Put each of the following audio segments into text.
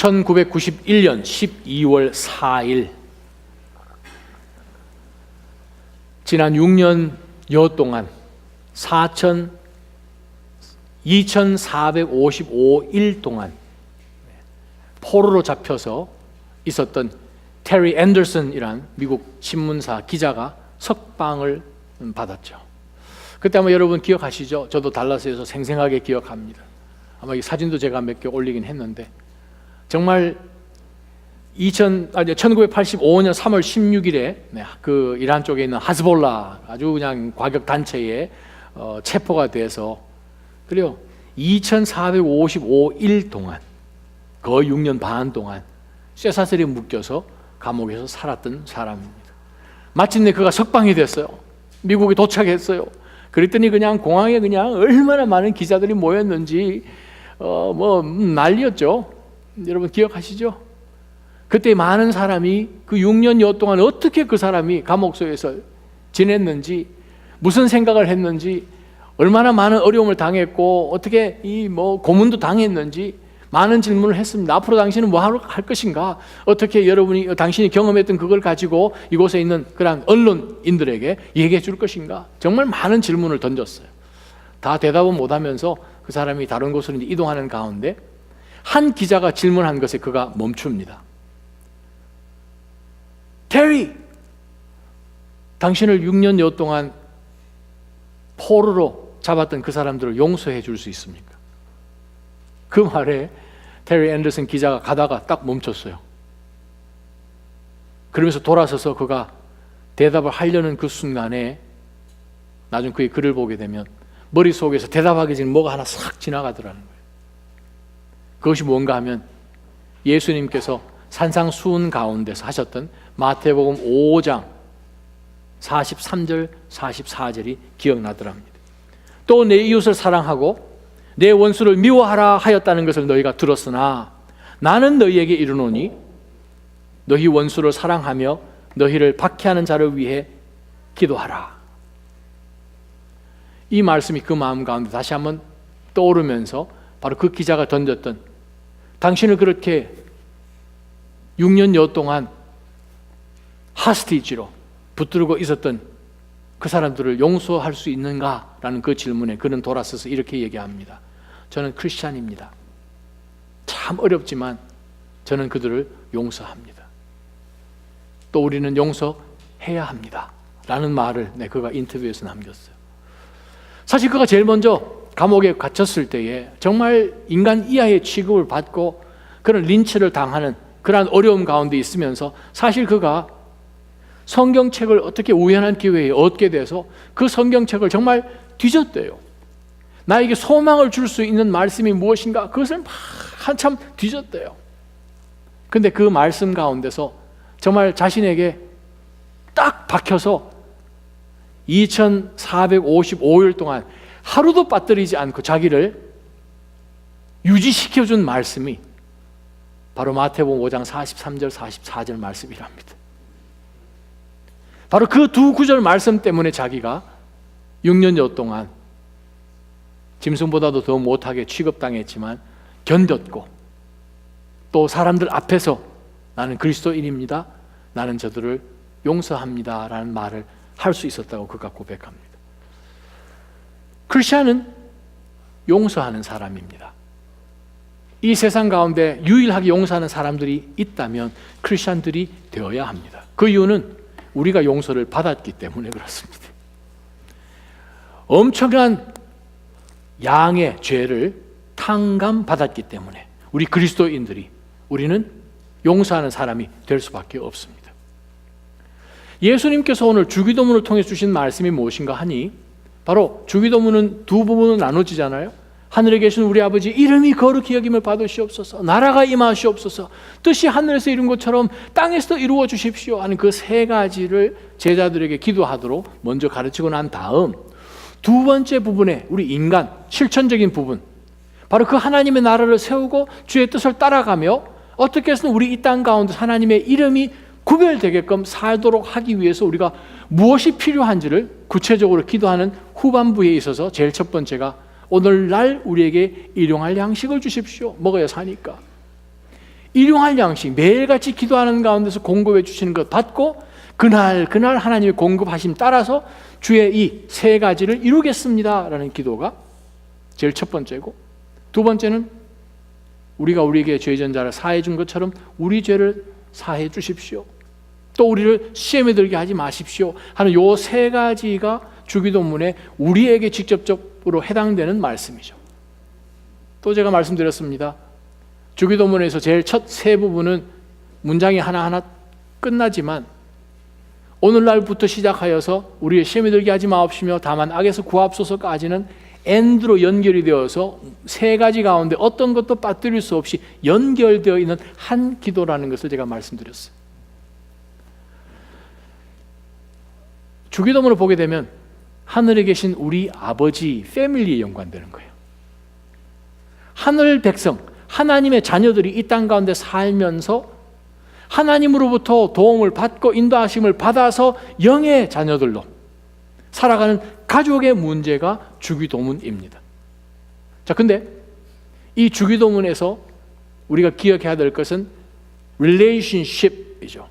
1991년 12월 4일 지난 6년여 동안 2455일 동안 포로로 잡혀서 있었던 테리 앤더슨이란 미국 신문사 기자가 석방을 받았죠. 그때 아마 여러분 기억하시죠? 저도 달라스에서 생생하게 기억합니다. 아마 이 사진도 제가 몇 개 올리긴 했는데 정말 1985년 3월 16일에 그 이란 쪽에 있는 하즈볼라 아주 그냥 과격 단체에 체포가 돼서 그리고 2455일 동안 거의 6년 반 동안 쇠사슬에 묶여서 감옥에서 살았던 사람입니다. 마침내 그가 석방이 됐어요. 미국에 도착했어요. 그랬더니 그냥 공항에 그냥 얼마나 많은 기자들이 모였는지 난리였죠. 여러분 기억하시죠? 그때 많은 사람이 그 6년여 동안 어떻게 그 사람이 감옥 속에서 지냈는지, 무슨 생각을 했는지, 얼마나 많은 어려움을 당했고 어떻게 고문도 당했는지 많은 질문을 했습니다. 앞으로 당신은 뭐 할 것인가? 어떻게 당신이 경험했던 그걸 가지고 이곳에 있는 그런 언론인들에게 얘기해 줄 것인가? 정말 많은 질문을 던졌어요. 다 대답은 못하면서 그 사람이 다른 곳으로 이동하는 가운데 한 기자가 질문한 것에 그가 멈춥니다. 테리, 당신을 6년여 동안 포로로 잡았던 그 사람들을 용서해 줄 수 있습니까? 그 말에 테리 앤더슨 기자가 가다가 딱 멈췄어요. 그러면서 돌아서서 그가 대답을 하려는 그 순간에 나중 그의 글을 보게 되면 머릿속에서 대답하기 전에 뭐가 하나 싹 지나가더라는 거예요. 그것이 뭔가 하면 예수님께서 산상수훈 가운데서 하셨던 마태복음 5장 43절 44절이 기억나더랍니다. 또 내 이웃을 사랑하고 내 원수를 미워하라 하였다는 것을 너희가 들었으나 나는 너희에게 이르노니 너희 원수를 사랑하며 너희를 박해하는 자를 위해 기도하라. 이 말씀이 그 마음 가운데 다시 한번 떠오르면서 바로 그 기자가 던졌던 당신을 그렇게 6년여 동안 하스티지로 붙들고 있었던 그 사람들을 용서할 수 있는가라는 그 질문에 그는 돌아서서 이렇게 얘기합니다. 저는 크리스찬입니다. 참 어렵지만 저는 그들을 용서합니다. 또 우리는 용서해야 합니다 라는 말을 그가 인터뷰에서 남겼어요. 사실 그가 제일 먼저 감옥에 갇혔을 때에 정말 인간 이하의 취급을 받고 그런 린치를 당하는 그러한 어려움 가운데 있으면서 사실 그가 성경책을 어떻게 우연한 기회에 얻게 돼서 그 성경책을 정말 뒤졌대요. 나에게 소망을 줄 수 있는 말씀이 무엇인가? 그것을 한참 뒤졌대요. 근데 그 말씀 가운데서 정말 자신에게 딱 박혀서 2455일 동안 하루도 빠뜨리지 않고 자기를 유지시켜준 말씀이 바로 마태복음 5장 43절 44절 말씀이랍니다. 바로 그 두 구절 말씀 때문에 자기가 6년여 동안 짐승보다도 더 못하게 취급당했지만 견뎠고 또 사람들 앞에서 나는 그리스도인입니다, 나는 저들을 용서합니다 라는 말을 할 수 있었다고 그가 고백합니다. 크리스찬은 용서하는 사람입니다. 이 세상 가운데 유일하게 용서하는 사람들이 있다면 크리스찬들이 되어야 합니다. 그 이유는 우리가 용서를 받았기 때문에 그렇습니다. 엄청난 양의 죄를 탕감받았기 때문에 우리 그리스도인들이 우리는 용서하는 사람이 될 수밖에 없습니다. 예수님께서 오늘 주기도문을 통해 주신 말씀이 무엇인가 하니 바로 주기도문은 두 부분으로 나눠지잖아요. 하늘에 계신 우리 아버지 이름이 거룩히 여김을 받으시옵소서, 나라가 임하시옵소서, 뜻이 하늘에서 이룬 것처럼 땅에서도 이루어 주십시오 하는 그 세 가지를 제자들에게 기도하도록 먼저 가르치고 난 다음 두 번째 부분에 우리 인간 실천적인 부분, 바로 그 하나님의 나라를 세우고 주의 뜻을 따라가며 어떻게 해서든 우리 이 땅 가운데 하나님의 이름이 구별되게끔 살도록 하기 위해서 우리가 무엇이 필요한지를 구체적으로 기도하는 후반부에 있어서 제일 첫 번째가 오늘날 우리에게 일용할 양식을 주십시오. 먹어야 사니까. 일용할 양식, 매일같이 기도하는 가운데서 공급해 주시는 것 받고 그날 하나님의 공급하심 따라서 주의 이 세 가지를 이루겠습니다 라는 기도가 제일 첫 번째고, 두 번째는 우리가 우리에게 죄 전자를 사해 준 것처럼 우리 죄를 사해 주십시오, 또 우리를 시험에 들게 하지 마십시오 하는 요 세 가지가 주기도문에 우리에게 직접적으로 해당되는 말씀이죠. 또 제가 말씀드렸습니다. 주기도문에서 제일 첫 세 부분은 문장이 하나하나 끝나지만 오늘날부터 시작하여서 우리의 시험에 들게 하지 마옵시며 다만 악에서 구하옵소서까지는 엔드로 연결이 되어서 세 가지 가운데 어떤 것도 빠뜨릴 수 없이 연결되어 있는 한 기도라는 것을 제가 말씀드렸어요. 주기도문을 보게 되면 하늘에 계신 우리 아버지 패밀리에 연관되는 거예요. 하늘 백성, 하나님의 자녀들이 이 땅 가운데 살면서 하나님으로부터 도움을 받고 인도하심을 받아서 영의 자녀들로 살아가는 가족의 문제가 주기도문입니다. 자, 근데 이 주기도문에서 우리가 기억해야 될 것은 relationship이죠.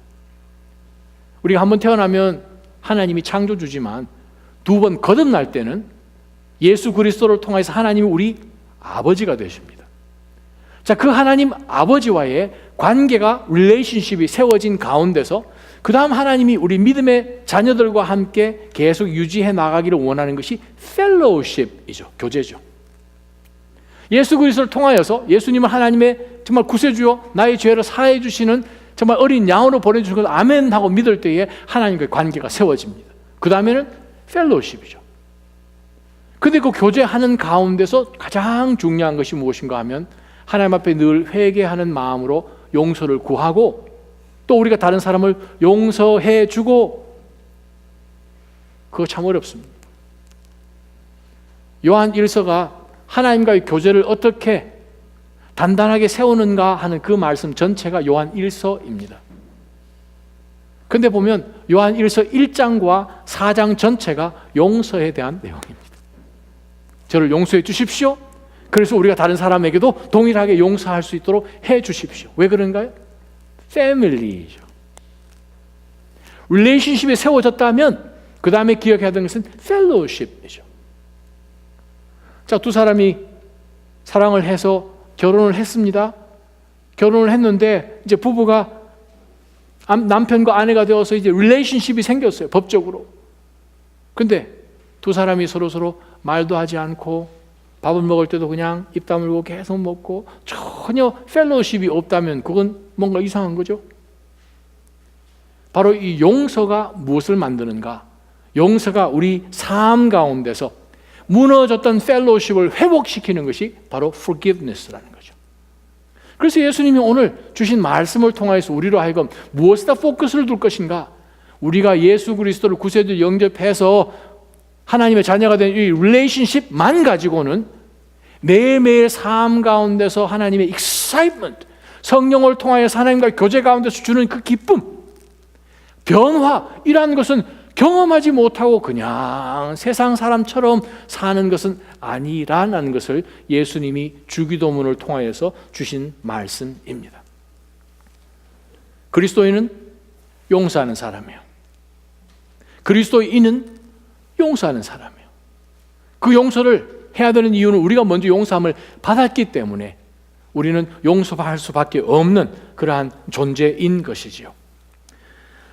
우리가 한번 태어나면 하나님이 창조주지만 두 번 거듭날 때는 예수 그리스도를 통해서 하나님이 우리 아버지가 되십니다. 자, 그 하나님 아버지와의 관계가 relationship이 세워진 가운데서 그 다음 하나님이 우리 믿음의 자녀들과 함께 계속 유지해 나가기를 원하는 것이 fellowship이죠. 교제죠. 예수 그리스도를 통하여서 예수님을 하나님의 정말 구세주요 나의 죄를 사해 주시는 정말 어린 양으로 보내주신 것 아멘 하고 믿을 때에 하나님과의 관계가 세워집니다. 그 다음에는 fellowship이죠. 근데 그 교제하는 가운데서 가장 중요한 것이 무엇인가 하면 하나님 앞에 늘 회개하는 마음으로 용서를 구하고 또 우리가 다른 사람을 용서해 주고, 그거 참 어렵습니다. 요한 1서가 하나님과의 교제를 어떻게 단단하게 세우는가 하는 그 말씀 전체가 요한 1서입니다. 근데 보면 요한 1서 1장과 4장 전체가 용서에 대한 내용입니다. 저를 용서해 주십시오. 그래서 우리가 다른 사람에게도 동일하게 용서할 수 있도록 해 주십시오. 왜 그런가요? 패밀리죠. 릴레이션십이 세워졌다면 그 다음에 기억해야 되는 것은 펠로우십이죠. 자, 두 사람이 사랑을 해서 결혼을 했습니다. 결혼을 했는데 이제 부부가 남편과 아내가 되어서 이제 릴레이션십이 생겼어요. 법적으로. 근데 두 사람이 서로 말도 하지 않고 밥을 먹을 때도 그냥 입 다물고 계속 먹고 전혀 펠로우십이 없다면 그건 뭔가 이상한 거죠. 바로 이 용서가 무엇을 만드는가? 용서가 우리 삶 가운데서 무너졌던 펠로우십을 회복시키는 것이 바로 forgiveness라는 거죠. 그래서 예수님이 오늘 주신 말씀을 통해서 우리로 하여금 무엇에다 포커스를 둘 것인가? 우리가 예수 그리스도를 구세주 영접해서 하나님의 자녀가 된 이 릴레이션십만 가지고는 매일매일 삶 가운데서 하나님의 excitement, 성령을 통하여서 하나님과 교제 가운데서 주는 그 기쁨, 변화, 이러한 것은 경험하지 못하고 그냥 세상 사람처럼 사는 것은 아니라는 것을 예수님이 주기도문을 통하여서 주신 말씀입니다. 그리스도인은 용서하는 사람이에요. 그리스도인은 용서하는 사람이에요. 그 용서를 해야 되는 이유는 우리가 먼저 용서함을 받았기 때문에 우리는 용서할 수밖에 없는 그러한 존재인 것이지요.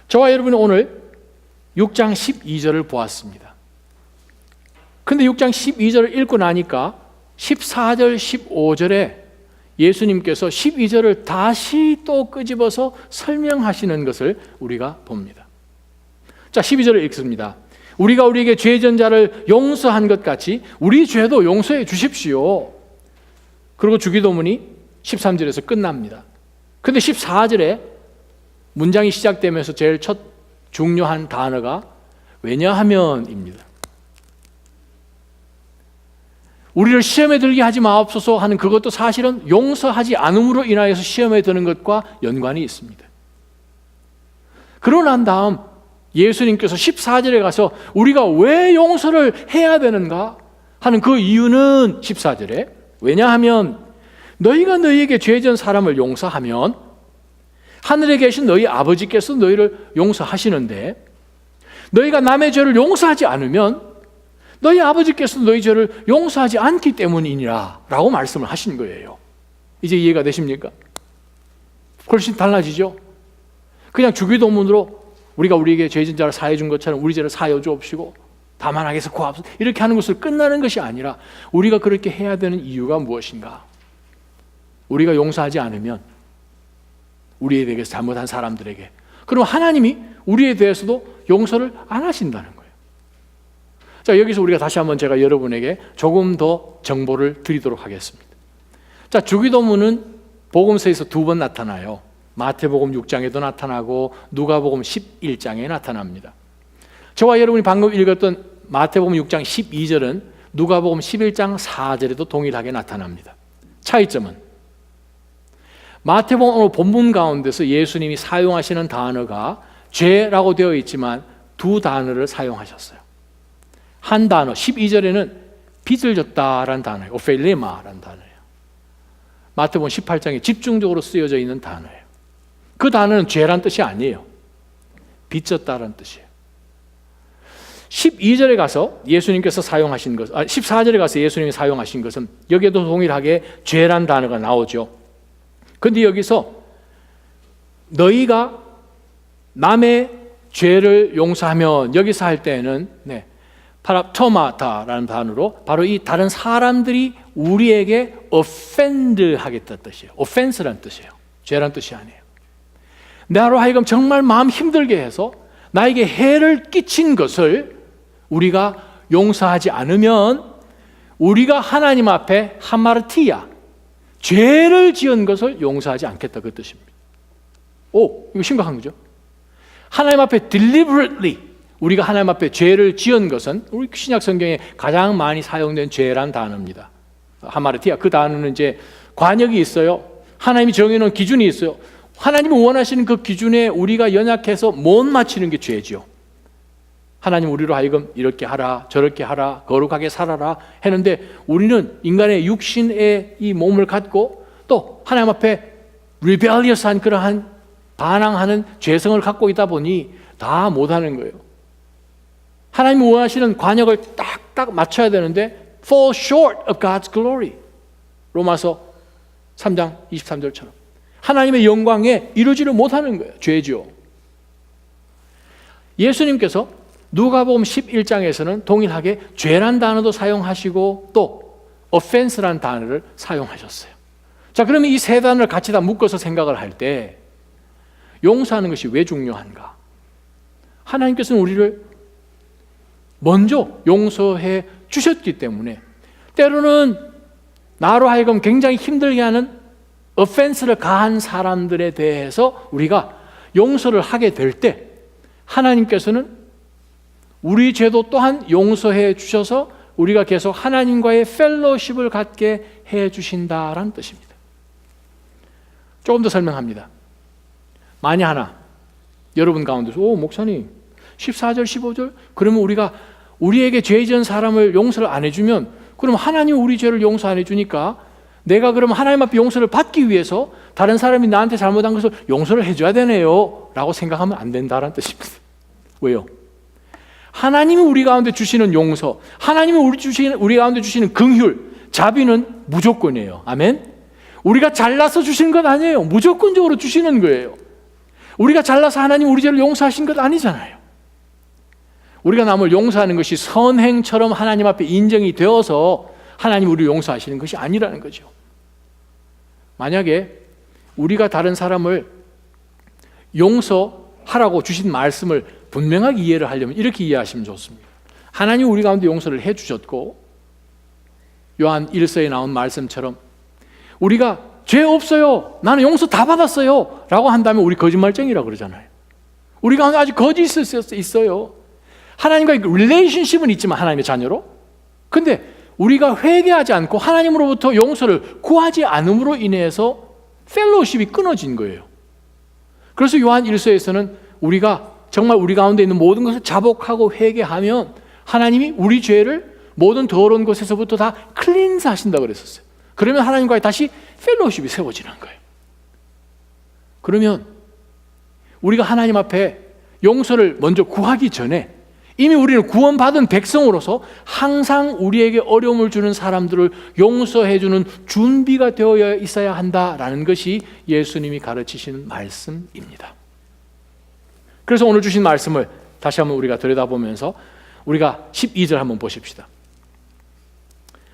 저와 여러분은 오늘 6장 12절을 보았습니다. 근데 6장 12절을 읽고 나니까 14절, 15절에 예수님께서 12절을 다시 또 끄집어서 설명하시는 것을 우리가 봅니다. 자, 12절을 읽습니다. 우리가 우리에게 죄 전자를 용서한 것 같이 우리 죄도 용서해 주십시오. 그리고 주기도문이 13절에서 끝납니다. 근데 14절에 문장이 시작되면서 제일 첫 중요한 단어가 왜냐하면입니다. 우리를 시험에 들게 하지 마옵소서 하는 그것도 사실은 용서하지 않음으로 인하여서 시험에 드는 것과 연관이 있습니다. 그러고 난 다음 예수님께서 14절에 가서 우리가 왜 용서를 해야 되는가 하는 그 이유는 14절에 왜냐하면 너희가 너희에게 죄진 사람을 용서하면 하늘에 계신 너희 아버지께서 너희를 용서하시는데 너희가 남의 죄를 용서하지 않으면 너희 아버지께서 너희 죄를 용서하지 않기 때문이니라 라고 말씀을 하신 거예요. 이제 이해가 되십니까? 훨씬 달라지죠? 그냥 주기도문으로 우리가 우리에게 죄진 자를 사해 준 것처럼 우리 죄를 사여 주옵시고 다만 악에서 구하옵소서 이렇게 하는 것을 끝나는 것이 아니라 우리가 그렇게 해야 되는 이유가 무엇인가? 우리가 용서하지 않으면 우리에 대해서 잘못한 사람들에게 그럼 하나님이 우리에 대해서도 용서를 안 하신다는 거예요. 자, 여기서 우리가 다시 한번 제가 여러분에게 조금 더 정보를 드리도록 하겠습니다. 자, 주기도문은 복음서에서 2번 나타나요. 마태복음 6장에도 나타나고 누가복음 11장에 나타납니다. 저와 여러분이 방금 읽었던 마태복음 6장 12절은 누가복음 11장 4절에도 동일하게 나타납니다. 차이점은 마태복음 오늘 본문 가운데서 예수님이 사용하시는 단어가 죄라고 되어 있지만 두 단어를 사용하셨어요. 한 단어 12절에는 빚을 졌다라는 단어예요. 오펠레마라는 단어예요. 마태복음 18장에 집중적으로 쓰여져 있는 단어예요. 그 단어는 죄란 뜻이 아니에요. 빚졌다라는 뜻이에요. 12절에 가서 예수님께서 사용하신 것, 14절에 가서 예수님이 사용하신 것은 여기에도 동일하게 죄란 단어가 나오죠. 그런데 여기서 너희가 남의 죄를 용서하면 여기서 할 때는 파랍토마타라는 단어로 바로 이 다른 사람들이 우리에게 offend 하겠다는 뜻이에요. offense라는 뜻이에요. 죄란 뜻이 아니에요. 나로 하여금 정말 마음 힘들게 해서 나에게 해를 끼친 것을 우리가 용서하지 않으면 우리가 하나님 앞에 하마르티야 죄를 지은 것을 용서하지 않겠다 그 뜻입니다. 오, 이거 심각한 거죠. 하나님 앞에 deliberately 우리가 하나님 앞에 죄를 지은 것은 우리 신약 성경에 가장 많이 사용된 죄란 단어입니다. 하마르티아 그 단어는 이제 관역이 있어요. 하나님이 정해놓은 기준이 있어요. 하나님이 원하시는 그 기준에 우리가 연약해서 못 맞추는 게 죄지요. 하나님 우리로 하여금 이렇게 하라 저렇게 하라 거룩하게 살아라 했는데 우리는 인간의 육신의 이 몸을 갖고 또 하나님 앞에 rebellious한 그러한 반항하는 죄성을 갖고 있다 보니 다 못하는 거예요. 하나님이 원하시는 관역을 딱딱 맞춰야 되는데 fall short of God's glory. 로마서 3장 23절처럼 하나님의 영광에 이루지를 못하는 거예요. 죄죠. 예수님께서 누가복음 11장에서는 동일하게 죄란 단어도 사용하시고 또 offense란 단어를 사용하셨어요. 자, 그러면 이 세 단어를 같이 다 묶어서 생각을 할 때 용서하는 것이 왜 중요한가? 하나님께서는 우리를 먼저 용서해 주셨기 때문에 때로는 나로 하여금 굉장히 힘들게 하는 offense를 가한 사람들에 대해서 우리가 용서를 하게 될 때 하나님께서는 우리 죄도 또한 용서해 주셔서 우리가 계속 하나님과의 펠로십을 갖게 해 주신다라는 뜻입니다. 조금 더 설명합니다. 만약 하나 여러분 가운데서 목사님 14절 15절 그러면 우리가 우리에게 죄 지은 사람을 용서를 안 해주면 그럼 하나님 우리 죄를 용서 안 해주니까 내가 그럼 하나님 앞에 용서를 받기 위해서 다른 사람이 나한테 잘못한 것을 용서를 해줘야 되네요 라고 생각하면 안 된다는 뜻입니다. 왜요? 하나님이 우리 가운데 주시는 용서, 하나님이 우리 가운데 주시는 긍휼, 자비는 무조건이에요. 아멘? 우리가 잘나서 주시는 것 아니에요. 무조건적으로 주시는 거예요. 우리가 잘나서 하나님 우리 죄를 용서하신 것 아니잖아요. 우리가 남을 용서하는 것이 선행처럼 하나님 앞에 인정이 되어서 하나님 우리를 용서하시는 것이 아니라는 거죠. 만약에 우리가 다른 사람을 용서하라고 주신 말씀을 분명하게 이해를 하려면 이렇게 이해하시면 좋습니다. 하나님 우리 가운데 용서를 해주셨고 요한 1서에 나온 말씀처럼 우리가 죄 없어요 나는 용서 다 받았어요 라고 한다면 우리 거짓말쟁이라고 그러잖아요. 우리 가운데 아직 거짓이 있어요. 하나님과의 릴레이션십은 있지만 하나님의 자녀로 근데 우리가 회개하지 않고 하나님으로부터 용서를 구하지 않음으로 인해서 펠로우십이 끊어진 거예요. 그래서 요한 1서에서는 우리가 정말 우리 가운데 있는 모든 것을 자복하고 회개하면 하나님이 우리 죄를 모든 더러운 것에서부터 다 클린스 하신다고 그랬었어요. 그러면 하나님과의 다시 펠로우십이 세워지는 거예요. 그러면 우리가 하나님 앞에 용서를 먼저 구하기 전에 이미 우리는 구원받은 백성으로서 항상 우리에게 어려움을 주는 사람들을 용서해 주는 준비가 되어 있어야 한다라는 것이 예수님이 가르치시는 말씀입니다. 그래서 오늘 주신 말씀을 다시 한번 우리가 들여다보면서 우리가 12절 한번 보십시다.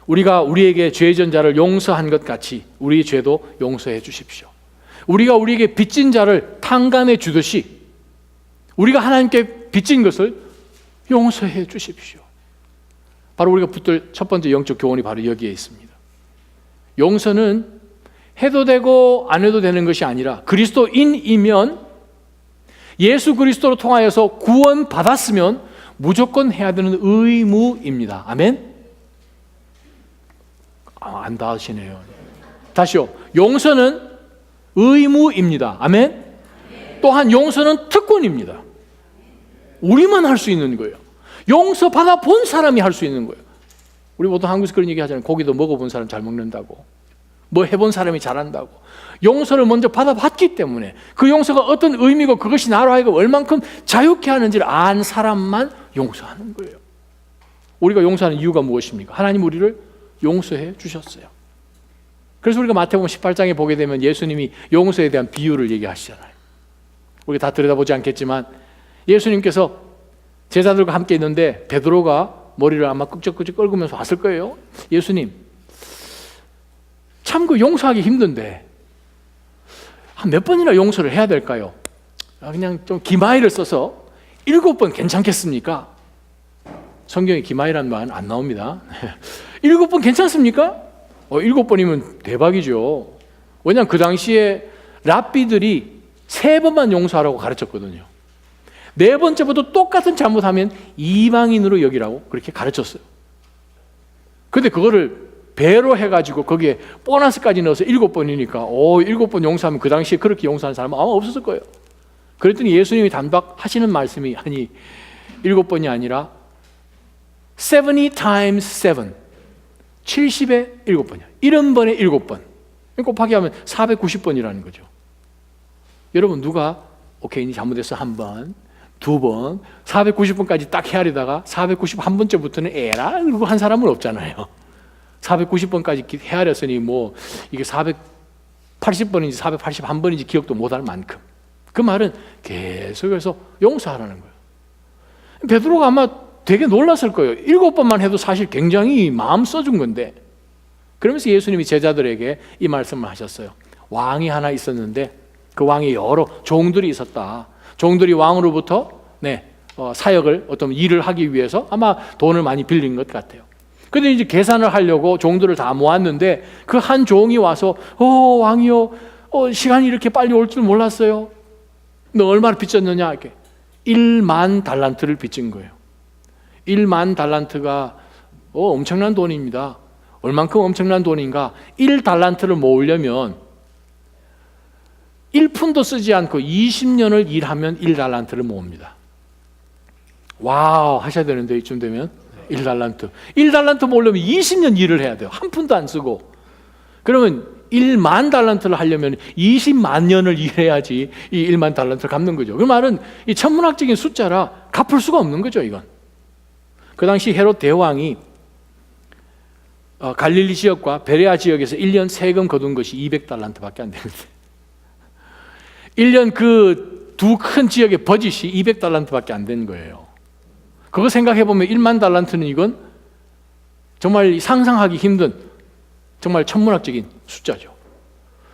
우리가 우리에게 죄 진 자를 용서한 것 같이 우리 죄도 용서해 주십시오. 우리가 우리에게 빚진 자를 탕감해 주듯이 우리가 하나님께 빚진 것을 용서해 주십시오. 바로 우리가 붙들 첫 번째 영적 교훈이 바로 여기에 있습니다. 용서는 해도 되고 안 해도 되는 것이 아니라 그리스도인이면 예수 그리스도로 통하여서 구원받았으면 무조건 해야 되는 의무입니다. 아멘? 안 닿으시네요. 다시요. 용서는 의무입니다. 아멘? 또한 용서는 특권입니다. 우리만 할 수 있는 거예요. 용서 받아 본 사람이 할 수 있는 거예요. 우리 보통 한국에서 그런 얘기 하잖아요. 고기도 먹어본 사람 잘 먹는다고, 뭐 해본 사람이 잘한다고. 용서를 먼저 받아봤기 때문에 그 용서가 어떤 의미고 그것이 나로 하여금 얼만큼 자유케 하는지를 안 사람만 용서하는 거예요. 우리가 용서하는 이유가 무엇입니까? 하나님 우리를 용서해 주셨어요. 그래서 우리가 마태복음 18장에 보게 되면 예수님이 용서에 대한 비유를 얘기하시잖아요. 우리가 다 들여다보지 않겠지만 예수님께서 제자들과 함께 있는데 베드로가 머리를 아마 끄적끄적 긁으면서 왔을 거예요. 예수님, 참 그 용서하기 힘든데 한 몇 번이나 용서를 해야 될까요? 그냥 좀 기마이를 써서 7번 괜찮겠습니까? 성경에 기마이라는 말은 안 나옵니다. 7번 괜찮습니까? 7번이면 대박이죠. 왜냐하면 그 당시에 랍비들이 3번만 용서하라고 가르쳤거든요. 4번째부터 똑같은 잘못하면 이방인으로 여기라고 그렇게 가르쳤어요. 근데 그거를 배로 해가지고 거기에 보너스까지 넣어서 7번이니까 7번 용서하면 그 당시에 그렇게 용서하는 사람은 아마 없었을 거예요. 그랬더니 예수님이 단박 하시는 말씀이 아니 7번이 아니라 70 times 7 70의 7번이야. 70번에 7번 곱하기 하면 490번이라는 거죠. 여러분 누가 오케이 니 잘못했어 1번 2번 490번까지 딱 헤아리다가 491번째부터는 에라 그러고 한 사람은 없잖아요. 490번까지 헤아렸으니 뭐 이게 480번인지 481번인지 기억도 못할 만큼 그 말은 계속해서 용서하라는 거예요. 베드로가 아마 되게 놀랐을 거예요. 7번만 해도 사실 굉장히 마음 써준 건데 그러면서 예수님이 제자들에게 이 말씀을 하셨어요. 왕이 하나 있었는데 그 왕이 여러 종들이 있었다. 종들이 왕으로부터 사역을 어떤 일을 하기 위해서 아마 돈을 많이 빌린 것 같아요. 그런데 이제 계산을 하려고 종들을 다 모았는데 그 한 종이 와서 왕이요 시간이 이렇게 빨리 올 줄 몰랐어요. 너 얼마나 빚졌느냐 이렇게 1만 달란트를 빚진 거예요. 1만 달란트가 엄청난 돈입니다. 얼만큼 엄청난 돈인가? 1달란트를 모으려면 1푼도 쓰지 않고 20년을 일하면 1달란트를 모읍니다. 와우 하셔야 되는데 이쯤 되면 1달란트 모으려면 20년 일을 해야 돼요. 한 푼도 안 쓰고. 그러면 1만 달란트를 하려면 20만 년을 일해야지 이 1만 달란트를 갚는 거죠. 그 말은 이 천문학적인 숫자라 갚을 수가 없는 거죠. 이건. 그 당시 헤롯 대왕이 갈릴리 지역과 베레아 지역에서 1년 세금 거둔 것이 200달란트밖에 안 되는데 1년 그 두 큰 지역의 버짓이 200달란트밖에 안 된 거예요. 그거 생각해보면 1만 달란트는 이건 정말 상상하기 힘든 정말 천문학적인 숫자죠.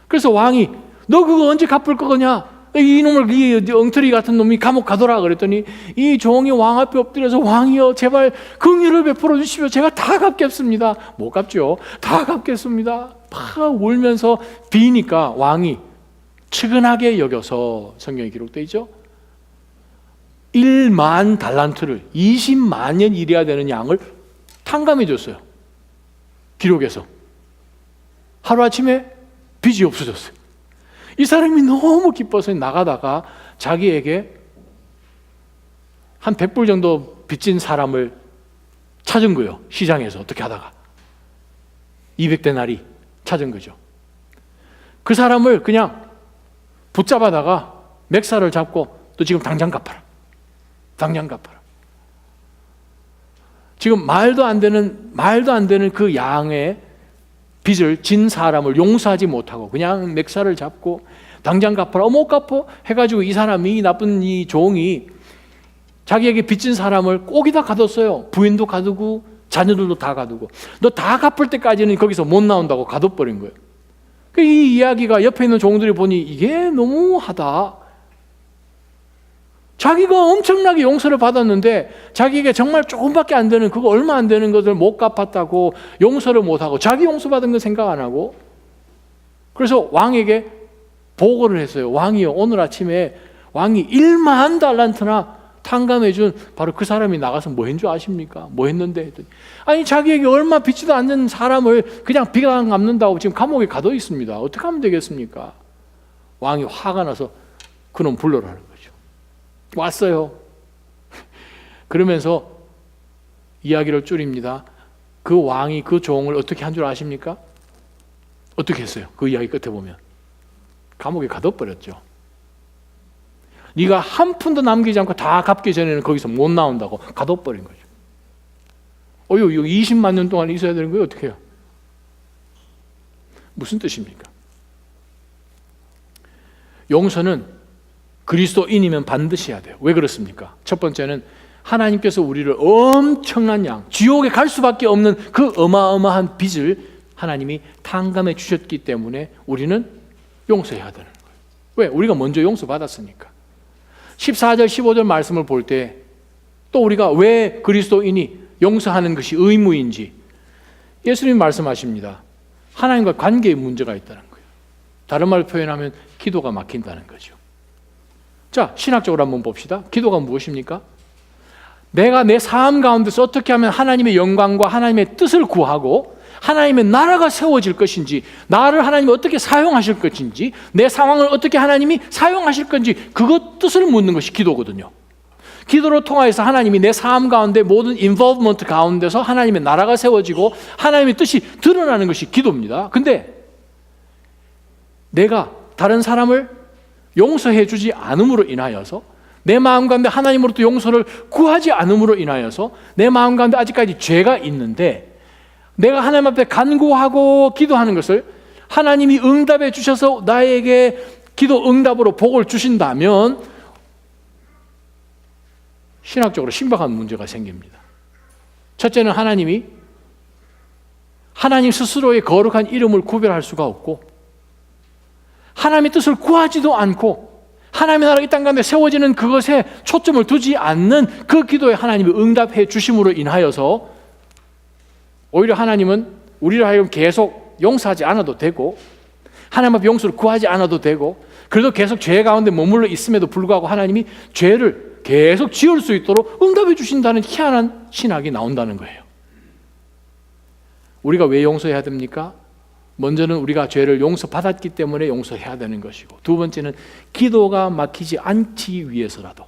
그래서 왕이 너 그거 언제 갚을 거냐? 이놈을 이 엉터리 같은 놈이 감옥 가둬라 그랬더니 이 종이 왕 앞에 엎드려서 왕이여 제발 긍휼을 베풀어 주시오. 제가 다 갚겠습니다. 못 갚죠. 다 갚겠습니다. 막 울면서 비니까 왕이 측은하게 여겨서 성경에 기록되어 있죠. 1만 달란트를 20만 년 일해야 되는 양을 탕감해 줬어요. 기록에서. 하루아침에 빚이 없어졌어요. 이 사람이 너무 기뻐서 나가다가 자기에게 한 100불 정도 빚진 사람을 찾은 거예요. 시장에서 어떻게 하다가 200데나리 찾은 거죠. 그 사람을 그냥 붙잡아다가 맥살을 잡고 또 지금 당장 갚아라. 당장 갚아라. 지금 말도 안 되는 그 양의 빚을 진 사람을 용서하지 못하고 그냥 맥살을 잡고 당장 갚아라. 못 갚어 해가지고 이 사람이, 나쁜 이 종이 자기에게 빚진 사람을 꼭이다 가뒀어요. 부인도 가두고 자녀들도 다 가두고, 너 다 갚을 때까지는 거기서 못 나온다고 가둬버린 거예요. 이 이야기가 옆에 있는 종들이 보니 이게 너무하다. 자기가 엄청나게 용서를 받았는데 자기에게 정말 조금밖에 안 되는, 그거 얼마 안 되는 것을 못 갚았다고 용서를 못하고 자기 용서받은 거 생각 안 하고, 그래서 왕에게 보고를 했어요. 왕이요, 오늘 아침에 왕이 1만 달란트나 탕감해준 바로 그 사람이 나가서 뭐 했는 줄 아십니까? 뭐 했는데 했더니, 아니 자기에게 얼마 빚지도 않는 사람을 그냥 비강 갚는다고 지금 감옥에 가둬 있습니다. 어떻게 하면 되겠습니까? 왕이 화가 나서 그놈 불러라는 거죠. 왔어요. 그러면서 이야기를 줄입니다. 그 왕이 그 종을 어떻게 한 줄 아십니까? 어떻게 했어요? 그 이야기 끝에 보면 감옥에 가둬버렸죠. 네가 한 푼도 남기지 않고 다 갚기 전에는 거기서 못 나온다고 가둬버린 거죠. 이거 20만 년 동안 있어야 되는 거예요? 어떻게 해요? 무슨 뜻입니까? 용서는 그리스도인이면 반드시 해야 돼요. 왜 그렇습니까? 첫 번째는 하나님께서 우리를 엄청난 양, 지옥에 갈 수밖에 없는 그 어마어마한 빚을 하나님이 탕감해 주셨기 때문에 우리는 용서해야 되는 거예요. 왜? 우리가 먼저 용서받았으니까. 14절 15절 말씀을 볼 때 또 우리가 왜 그리스도인이 용서하는 것이 의무인지 예수님이 말씀하십니다. 하나님과 관계에 문제가 있다는 거예요. 다른 말로 표현하면 기도가 막힌다는 거죠. 자, 신학적으로 한번 봅시다. 기도가 무엇입니까? 내가 내 삶 가운데서 어떻게 하면 하나님의 영광과 하나님의 뜻을 구하고 하나님의 나라가 세워질 것인지, 나를 하나님이 어떻게 사용하실 것인지, 내 상황을 어떻게 하나님이 사용하실 건지, 그것 뜻을 묻는 것이 기도거든요. 기도로 통하여서 하나님이 내 삶 가운데 모든 인볼브먼트 가운데서 하나님의 나라가 세워지고 하나님의 뜻이 드러나는 것이 기도입니다. 근데 내가 다른 사람을 용서해 주지 않음으로 인하여서, 내 마음 가운데 하나님으로부터 용서를 구하지 않음으로 인하여서 내 마음 가운데 아직까지 죄가 있는데 내가 하나님 앞에 간구하고 기도하는 것을 하나님이 응답해 주셔서 나에게 기도 응답으로 복을 주신다면 신학적으로 심각한 문제가 생깁니다. 첫째는 하나님이 하나님 스스로의 거룩한 이름을 구별할 수가 없고 하나님의 뜻을 구하지도 않고 하나님의 나라가 이 땅 가운데 세워지는 그것에 초점을 두지 않는 그 기도에 하나님이 응답해 주심으로 인하여서 오히려 하나님은 우리를 하여금 계속 용서하지 않아도 되고 하나님 앞에 용서를 구하지 않아도 되고 그래도 계속 죄 가운데 머물러 있음에도 불구하고 하나님이 죄를 계속 지을 수 있도록 응답해 주신다는 희한한 신학이 나온다는 거예요. 우리가 왜 용서해야 됩니까? 먼저는 우리가 죄를 용서받았기 때문에 용서해야 되는 것이고, 두 번째는 기도가 막히지 않기 위해서라도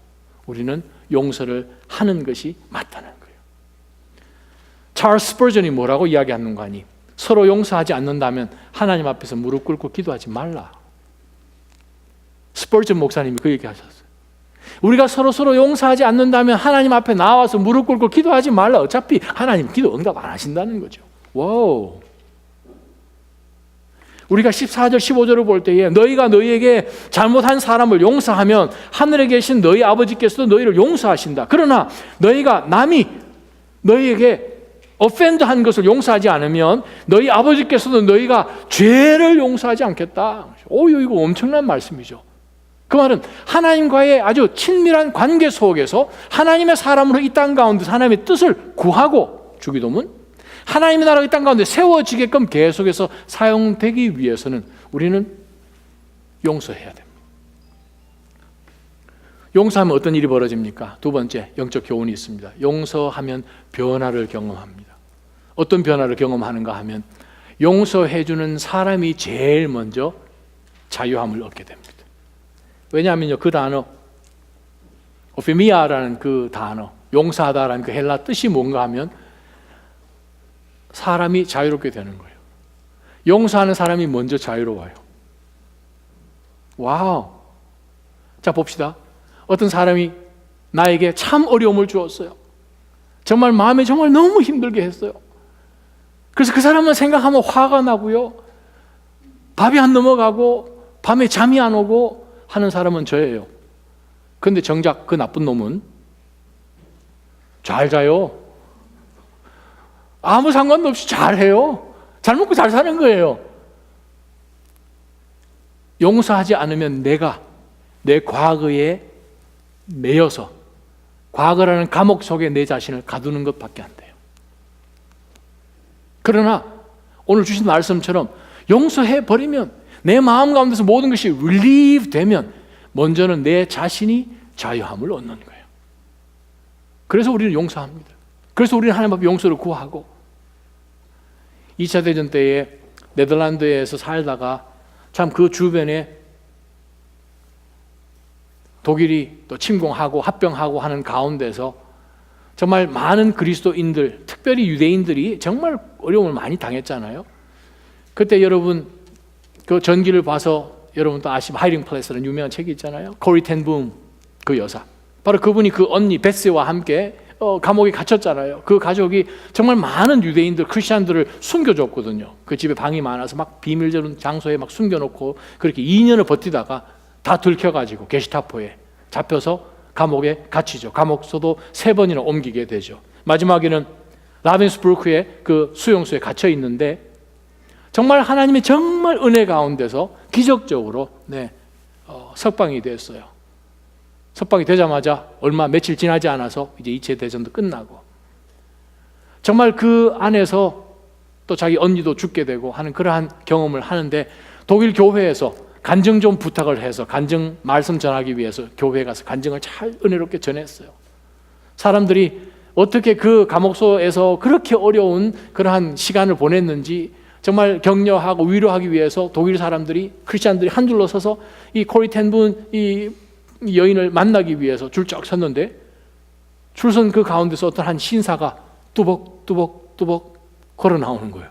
우리는 용서를 하는 것이 맞다는 거예요. 찰스 스퍼전이 뭐라고 이야기하는가 하니, 서로 용서하지 않는다면 하나님 앞에서 무릎 꿇고 기도하지 말라. 스퍼전 목사님이 그 얘기 하셨어요. 우리가 서로 용서하지 않는다면 하나님 앞에 나와서 무릎 꿇고 기도하지 말라. 어차피 하나님 기도 응답 안 하신다는 거죠. 와우. 우리가 14절 15절을 볼 때에 너희가 너희에게 잘못한 사람을 용서하면 하늘에 계신 너희 아버지께서도 너희를 용서하신다. 그러나 너희가 남이 너희에게 offend한 것을 용서하지 않으면 너희 아버지께서도 너희가 죄를 용서하지 않겠다. 이거 엄청난 말씀이죠. 그 말은 하나님과의 아주 친밀한 관계 속에서 하나님의 사람으로 이 땅 가운데서 하나님의 뜻을 구하고, 주기도문 하나님의 나라가 이 땅 가운데 세워지게끔 계속해서 사용되기 위해서는 우리는 용서해야 됩니다. 용서하면 어떤 일이 벌어집니까? 두 번째, 영적 교훈이 있습니다. 용서하면 변화를 경험합니다. 어떤 변화를 경험하는가 하면 용서해주는 사람이 제일 먼저 자유함을 얻게 됩니다. 왜냐하면요, 그 단어 오피미아라는 그 단어, 용서하다라는 그 헬라 뜻이 뭔가 하면 사람이 자유롭게 되는 거예요. 용서하는 사람이 먼저 자유로워요. 와우. 자, 봅시다. 어떤 사람이 나에게 참 어려움을 주었어요. 정말 마음에 정말 너무 힘들게 했어요. 그래서 그 사람만 생각하면 화가 나고요. 밥이 안 넘어가고 밤에 잠이 안 오고 하는 사람은 저예요. 그런데 정작 그 나쁜 놈은 잘 자요. 아무 상관도 없이 잘해요. 잘 먹고 잘 사는 거예요. 용서하지 않으면 내가 내 과거에 매여서 과거라는 감옥 속에 내 자신을 가두는 것밖에 안 돼요. 그러나 오늘 주신 말씀처럼 용서해버리면 내 마음 가운데서 모든 것이 relieve 되면 먼저는 내 자신이 자유함을 얻는 거예요. 그래서 우리는 용서합니다. 그래서 우리는 하나님 앞에 용서를 구하고 2차 대전 때에 네덜란드에서 살다가 참 그 주변에 독일이 또 침공하고 합병하고 하는 가운데서 정말 많은 그리스도인들, 특별히 유대인들이 정말 어려움을 많이 당했잖아요. 그때 여러분 그 전기를 봐서 여러분도 아시면 하이딩 플레이스라는 유명한 책이 있잖아요. 코리 텐 붐 그 여사, 바로 그분이 그 언니 베스와 함께 감옥에 갇혔잖아요. 그 가족이 정말 많은 유대인들, 크리스찬들을 숨겨줬거든요. 그 집에 방이 많아서 막 비밀스러운 장소에 막 숨겨놓고 그렇게 2년을 버티다가 다 들켜가지고 게시타포에 잡혀서 감옥에 갇히죠. 감옥서도 3번이나 옮기게 되죠. 마지막에는 라벤스부르크의 그 수용소에 갇혀 있는데 정말 하나님의 정말 은혜 가운데서 기적적으로 석방이 됐어요. 석방이 되자마자 며칠 지나지 않아서 이제 2차 대전도 끝나고 정말 그 안에서 또 자기 언니도 죽게 되고 하는 그러한 경험을 하는데 독일 교회에서 간증 좀 부탁을 해서 간증 말씀 전하기 위해서 교회에 가서 간증을 잘 은혜롭게 전했어요. 사람들이 어떻게 그 감옥소에서 그렇게 어려운 그러한 시간을 보냈는지 정말 격려하고 위로하기 위해서 독일 사람들이, 크리스찬들이 한 줄로 서서 이 코리 텐 분 이 여인을 만나기 위해서 줄 쫙 섰는데 줄선 그 가운데서 어떤 한 신사가 뚜벅뚜벅뚜벅 걸어 나오는 거예요.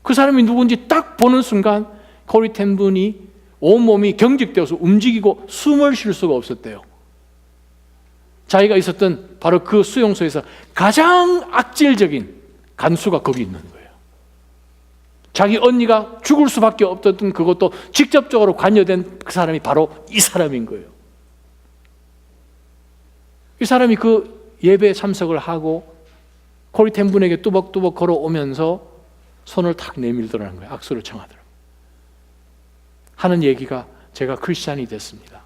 그 사람이 누군지 딱 보는 순간 코리 텐 분이 온몸이 경직되어서 움직이고 숨을 쉴 수가 없었대요. 자기가 있었던 바로 그 수용소에서 가장 악질적인 간수가 거기 있는 거예요. 자기 언니가 죽을 수밖에 없었던 그것도 직접적으로 관여된 그 사람이 바로 이 사람인 거예요. 이 사람이 그 예배에 참석을 하고 코리 텐 분에게 뚜벅뚜벅 걸어오면서 손을 탁 내밀더라는 거예요. 악수를 청하더라고요. 하는 얘기가 제가 크리스찬이 됐습니다.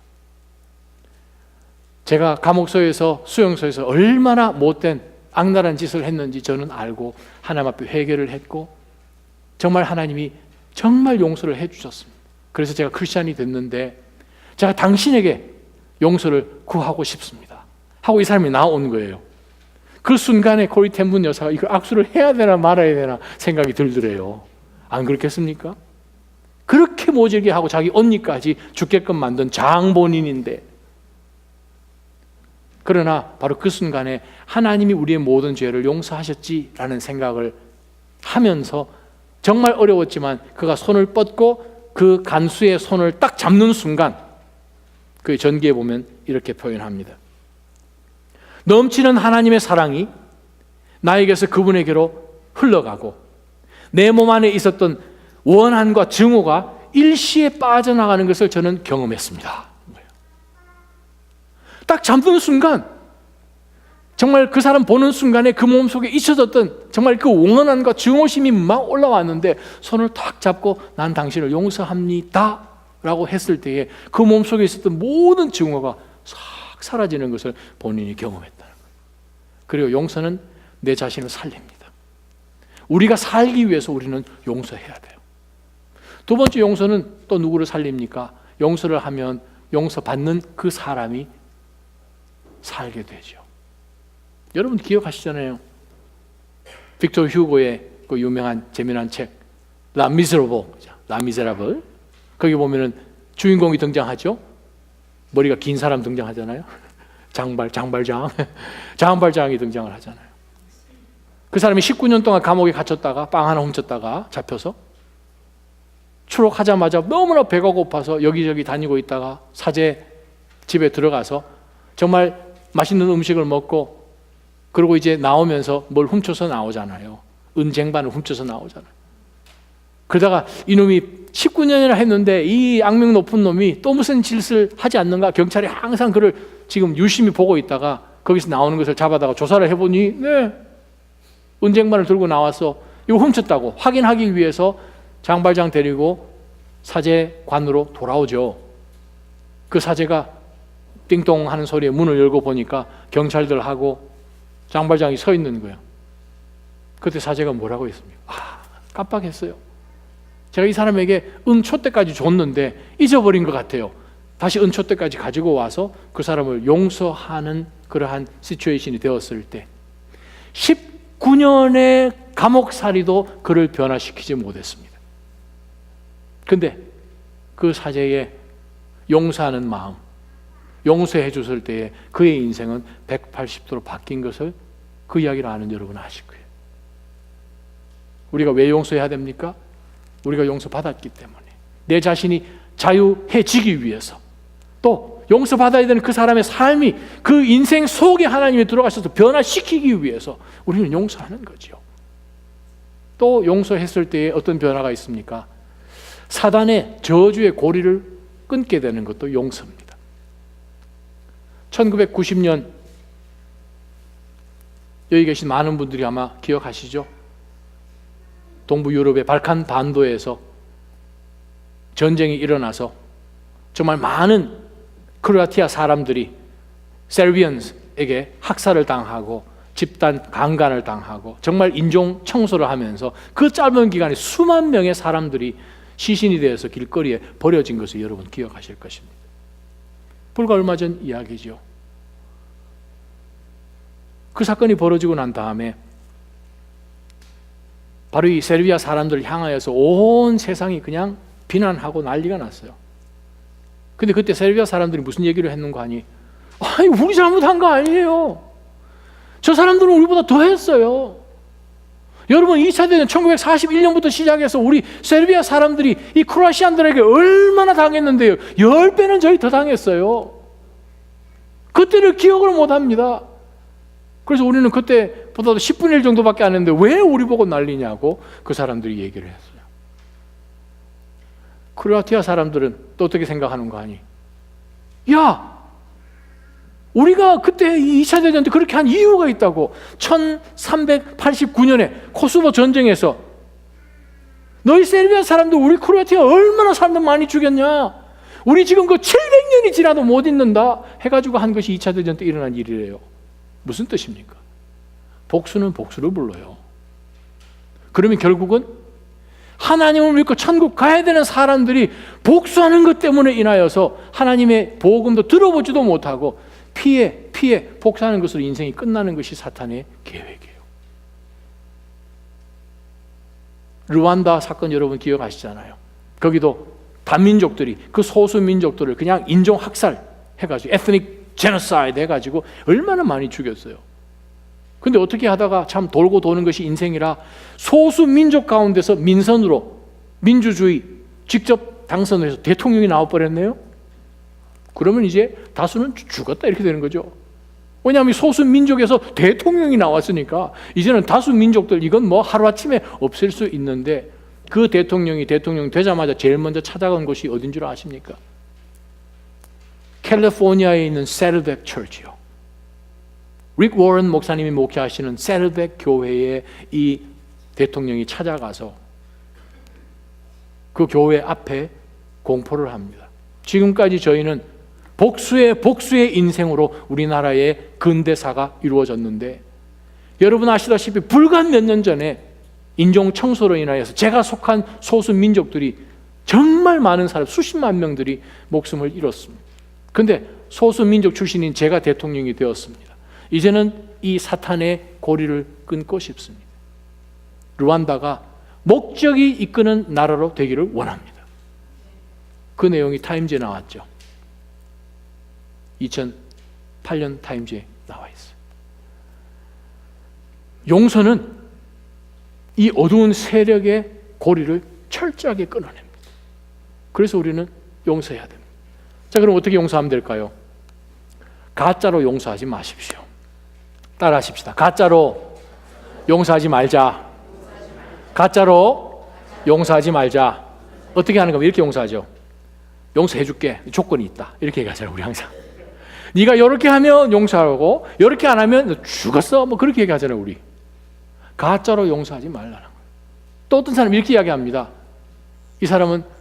제가 감옥소에서 수용소에서 얼마나 못된 악랄한 짓을 했는지 저는 알고 하나님 앞에 회개를 했고 정말 하나님이 정말 용서를 해주셨습니다. 그래서 제가 크리스찬이 됐는데 제가 당신에게 용서를 구하고 싶습니다 하고 이 사람이 나온 거예요. 그 순간에 코리 텐 분 여사가 이걸 악수를 해야 되나 말아야 되나 생각이 들더래요. 안 그렇겠습니까? 그렇게 모질게 하고 자기 언니까지 죽게끔 만든 장본인인데, 그러나 바로 그 순간에 하나님이 우리의 모든 죄를 용서하셨지라는 생각을 하면서 정말 어려웠지만 그가 손을 뻗고 그 간수의 손을 딱 잡는 순간 그 전기에 보면 이렇게 표현합니다. 넘치는 하나님의 사랑이 나에게서 그분에게로 흘러가고 내 몸 안에 있었던 원한과 증오가 일시에 빠져나가는 것을 저는 경험했습니다. 딱 잡는 순간 정말 그 사람 보는 순간에 그 몸속에 잊혀졌던 정말 그 원한과 증오심이 막 올라왔는데 손을 탁 잡고 난 당신을 용서합니다 라고 했을 때에 그 몸속에 있었던 모든 증오가 싹 사라지는 것을 본인이 경험했다는 거예요. 그리고 용서는 내 자신을 살립니다. 우리가 살기 위해서 우리는 용서해야 돼요. 두 번째 용서는 또 누구를 살립니까? 용서를 하면 용서받는 그 사람이 살게 되죠. 여러분 기억하시잖아요. 빅토르 휴고의 그 유명한 재미난 책 라 미제라블. 거기 보면은 주인공이 등장하죠. 머리가 긴 사람 등장하잖아요. 장발장이 등장을 하잖아요. 그 사람이 19년 동안 감옥에 갇혔다가 빵 하나 훔쳤다가 잡혀서 출국하자마자 너무나 배가 고파서 여기저기 다니고 있다가 사제 집에 들어가서 정말 맛있는 음식을 먹고 그리고 이제 나오면서 뭘 훔쳐서 나오잖아요. 은쟁반을 훔쳐서 나오잖아요. 그러다가 이놈이 19년이나 했는데 이 악명 높은 놈이 또 무슨 짓을 하지 않는가, 경찰이 항상 그를 지금 유심히 보고 있다가 거기서 나오는 것을 잡아다가 조사를 해보니 네, 은쟁반을 들고 나와서 이거 훔쳤다고 확인하기 위해서 장발장 데리고 사제관으로 돌아오죠. 그 사제가 띵동 하는 소리에 문을 열고 보니까 경찰들하고 장발장이 서 있는 거예요. 그때 사제가 뭐라고 했습니까? 깜빡했어요. 제가 이 사람에게 은촛대까지 줬는데 잊어버린 것 같아요. 다시 은촛대까지 가지고 와서 그 사람을 용서하는 그러한 시츄에이션이 되었을 때 19년의 감옥살이도 그를 변화시키지 못했습니다. 근데 그 사제의 용서하는 마음, 용서해 줬을 때에 그의 인생은 180도로 바뀐 것을 그 이야기를 아는 여러분 아실 거예요. 우리가 왜 용서해야 됩니까? 우리가 용서받았기 때문에, 내 자신이 자유해지기 위해서, 또 용서받아야 되는 그 사람의 삶이 그 인생 속에 하나님이 들어가셔서 변화시키기 위해서 우리는 용서하는 거죠. 또 용서했을 때에 어떤 변화가 있습니까? 사단의 저주의 고리를 끊게 되는 것도 용서입니다. 1990년 여기 계신 많은 분들이 아마 기억하시죠? 동부 유럽의 발칸 반도에서 전쟁이 일어나서 정말 많은 크로아티아 사람들이 세르비언에게 학살을 당하고 집단 강간을 당하고 정말 인종 청소를 하면서 그 짧은 기간에 수만 명의 사람들이 시신이 되어서 길거리에 버려진 것을 여러분 기억하실 것입니다. 불과 얼마 전 이야기죠. 그 사건이 벌어지고 난 다음에 바로 이 세르비아 사람들을 향하여서 온 세상이 그냥 비난하고 난리가 났어요. 근데 그때 세르비아 사람들이 무슨 얘기를 했는가 하니, 아니 우리 잘못한 거 아니에요. 저 사람들은 우리보다 더 했어요. 여러분 2차 대전 1941년부터 시작해서 우리 세르비아 사람들이 이 크로아시안들에게 얼마나 당했는데요. 10배는 저희 더 당했어요. 그때를 기억을 못합니다. 그래서 우리는 그때보다도 10분의 1 정도밖에 안 했는데 왜 우리 보고 난리냐고 그 사람들이 얘기를 했어요. 크로아티아 사람들은 또 어떻게 생각하는가 하니, 야, 우리가 그때 2차 대전 때 그렇게 한 이유가 있다고. 1389년에 코소보 전쟁에서 너희 세르비아 사람들 우리 크로아티아 얼마나 사람들 많이 죽였냐, 우리 지금 그 700년이 지나도 못 잊는다 해가지고 한 것이 2차 대전 때 일어난 일이래요. 무슨 뜻입니까? 복수는 복수를 불러요. 그러면 결국은 하나님을 믿고 천국 가야 되는 사람들이 복수하는 것 때문에 인하여서 하나님의 복음도 들어보지도 못하고 피해 복수하는 것으로 인생이 끝나는 것이 사탄의 계획이에요. 르완다 사건 여러분 기억하시잖아요. 거기도 반민족들이 그 소수 민족들을 그냥 인종 학살 해가지고 에스닉 제노사이드 해가지고 얼마나 많이 죽였어요. 근데 어떻게 하다가 참 돌고 도는 것이 인생이라 소수 민족 가운데서 민선으로 민주주의 직접 당선을 해서 대통령이 나와버렸네요. 그러면 이제 다수는 죽었다 이렇게 되는 거죠. 왜냐하면 소수 민족에서 대통령이 나왔으니까 이제는 다수 민족들 이건 뭐 하루아침에 없앨 수 있는데, 그 대통령이 대통령 되자마자 제일 먼저 찾아간 곳이 어딘 줄 아십니까? 캘리포니아에 있는 세르벡 처치요. 릭 워런 목사님이 목회하시는 세르벡 교회에 이 대통령이 찾아가서 그 교회 앞에 공포를 합니다. 지금까지 저희는 복수의 인생으로 우리나라의 근대사가 이루어졌는데, 여러분 아시다시피 불과 몇 년 전에 인종 청소로 인하여서 제가 속한 소수 민족들이 정말 많은 사람, 수십만 명들이 목숨을 잃었습니다. 근데 소수 민족 출신인 제가 대통령이 되었습니다. 이제는 이 사탄의 고리를 끊고 싶습니다. 르완다가 목적이 이끄는 나라로 되기를 원합니다. 그 내용이 타임즈에 나왔죠. 2008년 타임즈에 나와 있어요. 용서는 이 어두운 세력의 고리를 철저하게 끊어냅니다. 그래서 우리는 용서해야 됩니다. 자, 그럼 어떻게 용서하면 될까요? 가짜로 용서하지 마십시오. 따라 하십시다. 가짜로 용서하지 말자. 가짜로 용서하지 말자. 어떻게 하는 거면 이렇게 용서하죠. 용서해 줄게. 조건이 있다. 이렇게 얘기하잖아요, 우리 항상. 네가 이렇게 하면 용서하고 이렇게 안 하면 너 죽었어. 뭐 그렇게 얘기하잖아요, 우리. 가짜로 용서하지 말라는 거예요. 또 어떤 사람이 이렇게 이야기합니다. 이 사람은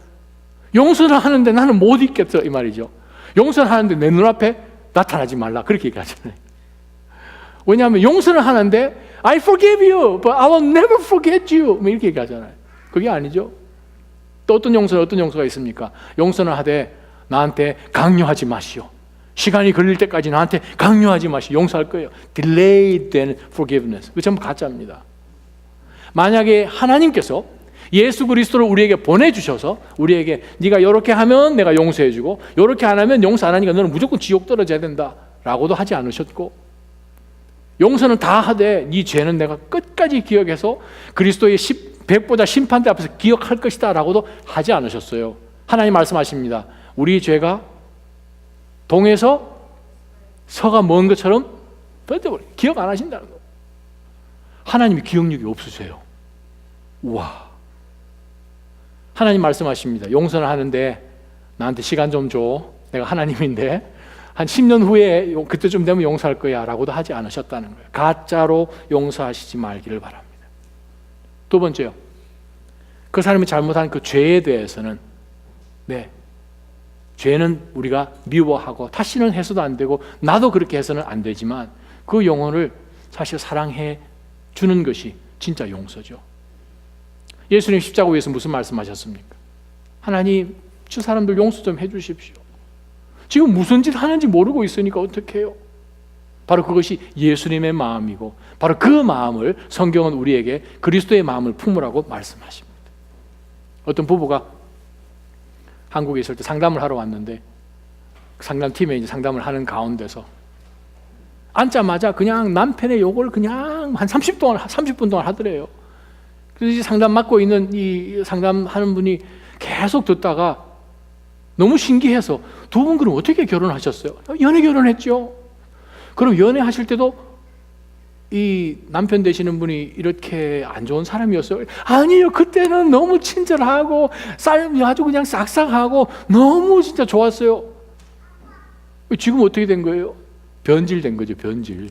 용서를 하는데 나는 못 있겠어, 이 말이죠. 용서를 하는데 내 눈앞에 나타나지 말라. 그렇게 얘기하잖아요. 왜냐하면 용서를 하는데 I forgive you, but I will never forget you. 뭐 이렇게 얘기하잖아요. 그게 아니죠. 또 어떤 용서가 있습니까? 용서는 하되 나한테 강요하지 마시오. 시간이 걸릴 때까지 나한테 강요하지 마시오. 용서할 거예요. Delayed then forgiveness. 그거 전부 가짜입니다. 만약에 하나님께서 예수 그리스도를 우리에게 보내주셔서 우리에게 네가 이렇게 하면 내가 용서해주고 이렇게 안 하면 용서 안 하니까 너는 무조건 지옥 떨어져야 된다 라고도 하지 않으셨고, 용서는 다 하되 네 죄는 내가 끝까지 기억해서 그리스도의 백보자 심판대 앞에서 기억할 것이다 라고도 하지 않으셨어요. 하나님 말씀하십니다. 우리 죄가 동에서 서가 먼 것처럼 기억 안 하신다는 거예요. 하나님이 기억력이 없으세요. 우와. 하나님 말씀하십니다. 용서를 하는데 나한테 시간 좀 줘. 내가 하나님인데 한 10년 후에 그때쯤 되면 용서할 거야 라고도 하지 않으셨다는 거예요. 가짜로 용서하시지 말기를 바랍니다. 두 번째요. 그 사람이 잘못한 그 죄에 대해서는 죄는 우리가 미워하고 다시는 해서도 안 되고 나도 그렇게 해서는 안 되지만 그 영혼을 사실 사랑해 주는 것이 진짜 용서죠. 예수님 십자가 위에서 무슨 말씀하셨습니까? 하나님, 저 사람들 용서 좀 해주십시오. 지금 무슨 짓 하는지 모르고 있으니까 어떻게 해요? 바로 그것이 예수님의 마음이고 바로 그 마음을 성경은 우리에게 그리스도의 마음을 품으라고 말씀하십니다. 어떤 부부가 한국에 있을 때 상담을 하러 왔는데 상담팀에 이제 상담을 하는 가운데서 앉자마자 그냥 남편의 욕을 그냥 한 30분 동안 하더래요. 그래서 상담 맡고 있는 이 상담하는 분이 계속 듣다가 너무 신기해서 두 분 그럼 어떻게 결혼하셨어요? 연애 결혼했죠. 그럼 연애하실 때도 이 남편 되시는 분이 이렇게 안 좋은 사람이었어요? 아니요, 그때는 너무 친절하고 아주 그냥 싹싹하고 너무 진짜 좋았어요. 지금 어떻게 된 거예요? 변질된 거죠, 변질.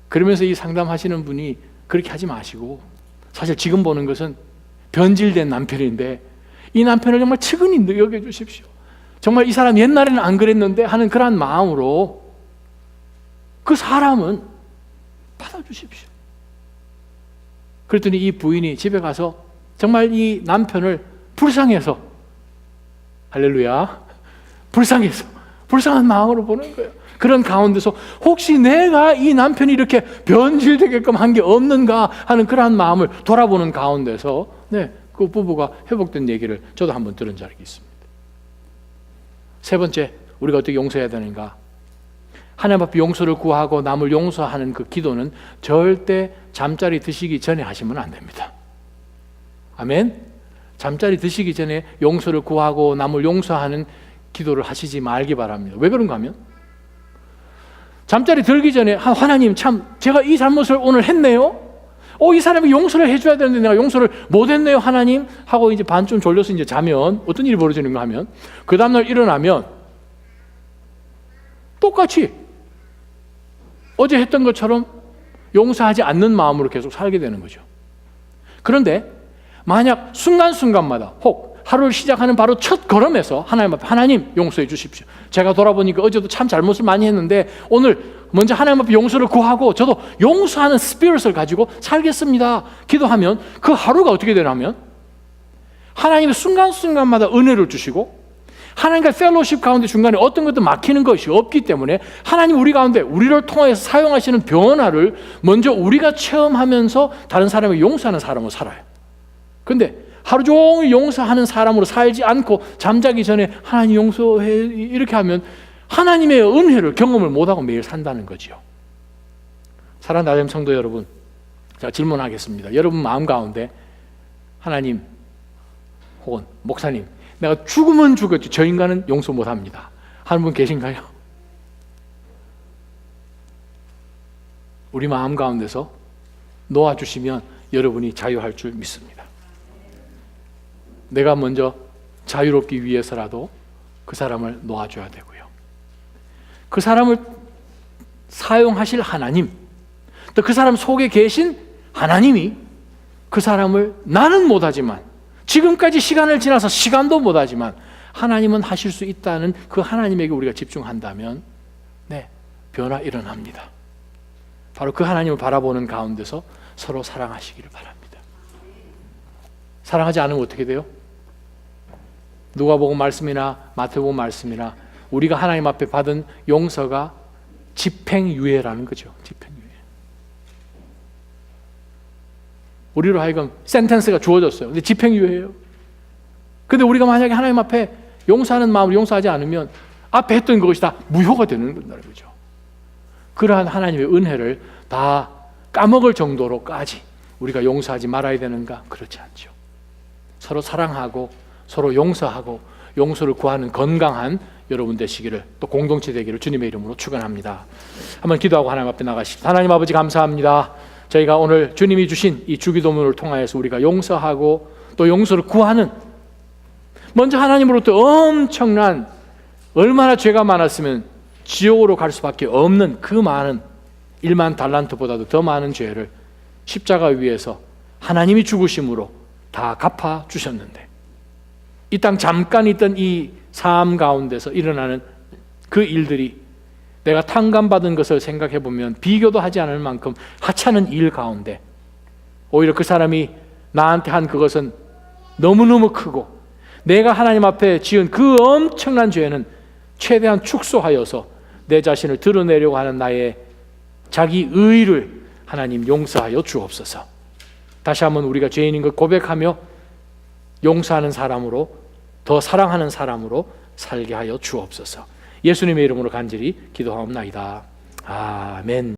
그러면서 이 상담하시는 분이 그렇게 하지 마시고 사실 지금 보는 것은 변질된 남편인데 이 남편을 정말 측은히 여겨주십시오. 정말 이 사람 옛날에는 안 그랬는데 하는 그러한 마음으로 그 사람은 받아주십시오. 그랬더니 이 부인이 집에 가서 정말 이 남편을 불쌍해서, 할렐루야, 불쌍한 마음으로 보는 거예요. 그런 가운데서 혹시 내가 이 남편이 이렇게 변질되게끔 한 게 없는가 하는 그러한 마음을 돌아보는 가운데서 그 부부가 회복된 얘기를 저도 한번 들은 적이 있습니다. 세 번째, 우리가 어떻게 용서해야 되는가? 하나님 앞에 용서를 구하고 남을 용서하는 그 기도는 절대 잠자리 드시기 전에 하시면 안 됩니다. 아멘? 잠자리 드시기 전에 용서를 구하고 남을 용서하는 기도를 하시지 말기 바랍니다. 왜 그런가 하면 잠자리 들기 전에 하나님, 참 제가 이 잘못을 오늘 했네요. 이 사람이 용서를 해줘야 되는데 내가 용서를 못했네요, 하나님 하고 이제 반쯤 졸려서 이제 자면 어떤 일이 벌어지는가 하면 그 다음날 일어나면 똑같이 어제 했던 것처럼 용서하지 않는 마음으로 계속 살게 되는 거죠. 그런데 만약 순간순간마다 혹 하루를 시작하는 바로 첫 걸음에서 하나님 앞에 하나님 용서해 주십시오. 제가 돌아보니까 어제도 참 잘못을 많이 했는데 오늘 먼저 하나님 앞에 용서를 구하고 저도 용서하는 스피릿을 가지고 살겠습니다. 기도하면 그 하루가 어떻게 되냐면 하나님의 순간순간마다 은혜를 주시고 하나님과 펠로십 가운데 중간에 어떤 것도 막히는 것이 없기 때문에 하나님 우리 가운데 우리를 통해서 사용하시는 변화를 먼저 우리가 체험하면서 다른 사람을 용서하는 사람으로 살아요. 그런데 하루 종일 용서하는 사람으로 살지 않고 잠자기 전에 하나님 용서해 이렇게 하면 하나님의 은혜를 경험을 못하고 매일 산다는 거죠. 사랑하는 나름 성도 여러분, 제가 질문하겠습니다. 여러분 마음 가운데 하나님 혹은 목사님, 내가 죽으면 죽었지 저 인간은 용서 못합니다 하는 분 계신가요? 우리 마음 가운데서 놓아주시면 여러분이 자유할 줄 믿습니다. 내가 먼저 자유롭기 위해서라도 그 사람을 놓아줘야 되고요. 그 사람을 사용하실 하나님, 또 그 사람 속에 계신 하나님이 그 사람을 나는 못하지만 지금까지 시간을 지나서 시간도 못하지만 하나님은 하실 수 있다는 그 하나님에게 우리가 집중한다면 네, 변화 일어납니다. 바로 그 하나님을 바라보는 가운데서 서로 사랑하시기를 바랍니다. 사랑하지 않으면 어떻게 돼요? 누가복음 말씀이나 마태복음 말씀이나 우리가 하나님 앞에 받은 용서가 집행유예라는 거죠. 집행유예. 우리로 하여금 센텐스가 주어졌어요. 근데 집행유예예요. 근데 우리가 만약에 하나님 앞에 용서하는 마음으로 용서하지 않으면 앞에 했던 것이 다 무효가 되는 거죠. 그러한 하나님의 은혜를 다 까먹을 정도로까지 우리가 용서하지 말아야 되는가? 그렇지 않죠. 서로 사랑하고 서로 용서하고 용서를 구하는 건강한 여러분 되시기를, 또 공동체 되기를 주님의 이름으로 축원합니다. 한번 기도하고 하나님 앞에 나가십시다. 하나님 아버지 감사합니다. 저희가 오늘 주님이 주신 이 주기도문을 통하여서 우리가 용서하고 또 용서를 구하는, 먼저 하나님으로부터 엄청난, 얼마나 죄가 많았으면 지옥으로 갈 수밖에 없는 그 많은 1만 달란트보다도 더 많은 죄를 십자가 위에서 하나님이 죽으심으로 다 갚아 주셨는데, 이 땅 잠깐 있던 이 삶 가운데서 일어나는 그 일들이 내가 탕감받은 것을 생각해 보면 비교도 하지 않을 만큼 하찮은 일 가운데 오히려 그 사람이 나한테 한 그것은 너무너무 크고, 내가 하나님 앞에 지은 그 엄청난 죄는 최대한 축소하여서 내 자신을 드러내려고 하는 나의 자기 의를 하나님 용서하여 주옵소서. 다시 한번 우리가 죄인인 걸 고백하며 용서하는 사람으로, 더 사랑하는 사람으로 살게 하여 주옵소서. 예수님의 이름으로 간절히 기도하옵나이다. 아멘.